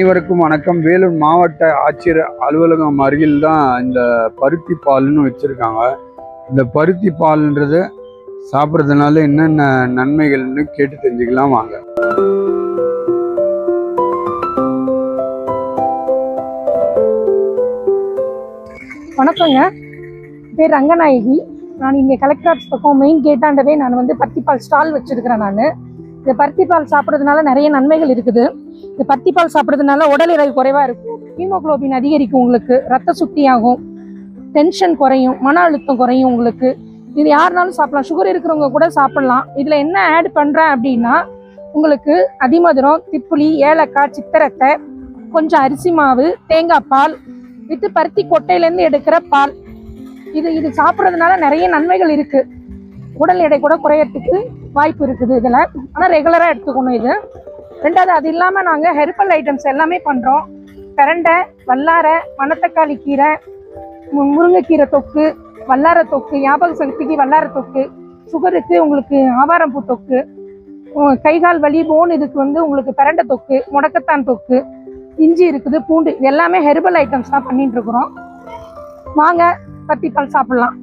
அனைவருக்கும் வணக்கம். வேலூர் மாவட்ட ஆட்சியர் அலுவலகம் அருகில் தான் இந்த பருத்தி பால்னு வச்சுருக்காங்க. இந்த பருத்தி பால்ன்றது சாப்பிட்றதுனால என்னென்ன நன்மைகள்னு கேட்டு தெரிஞ்சுக்கலாம் வாங்க. வணக்கங்க, பேர் ரங்கநாயகி. நான் இங்கே கலெக்டர் ஆஃபீஸ் பக்கம் மெயின் கேட்டாண்டவே நான் பருத்திப்பால் ஸ்டால் வச்சுருக்கிறேன். நான் இந்த பருத்திப்பால் சாப்பிட்றதுனால நிறைய நன்மைகள் இருக்குது. இந்த பருத்திப்பால் சாப்பிட்றதுனால உடல் எடை குறைவாக இருக்கும், ஹீமோகுளோபின் அதிகரிக்கும், உங்களுக்கு ரத்த சுத்தியாகும், டென்ஷன் குறையும், மன அழுத்தம் குறையும் உங்களுக்கு. இது யாருனாலும் சாப்பிடலாம், சுகர் இருக்கிறவங்க கூட சாப்பிடலாம். இதில் என்ன ஆட் பண்ணுறேன் அப்படின்னா, உங்களுக்கு அதிமதுரம், திப்புளி, ஏலக்காய், சித்திரத்தை, கொஞ்சம் அரிசி மாவு, தேங்காய் பால் வித்து பருத்தி கொட்டையிலேருந்து எடுக்கிற பால். இது சாப்பிட்றதுனால நிறைய நன்மைகள் இருக்குது. உடல் எடை கூட குறையறதுக்கு வாய்ப்பு இருக்குது இதில். ஆனால் ரெகுலராக எடுத்துக்கணும் இது. ரெண்டாவது, அது இல்லாமல் நாங்கள் ஹெர்பல் ஐட்டம்ஸ் எல்லாமே பண்ணுறோம். பிரண்டை, வல்லாரை, மணத்தக்காளி கீரை, முருங்கைக்கீரை தொக்கு, வல்லாரை தொக்கு, ஞாபக சக்திக்கு வல்லாரை தொக்கு, சுகருக்கு உங்களுக்கு ஆவாரம்பூ தொக்கு, கைகால் வலி போன் இதுக்கு உங்களுக்கு பிரண்டை தொக்கு, முடக்கத்தான் தொக்கு, இஞ்சி இருக்குது, பூண்டு, இது எல்லாமே ஹெர்பல் ஐட்டம்ஸ் தான் பண்ணிட்டு இருக்கிறோம். வாங்க பருத்திப்பால் சாப்பிடலாம்.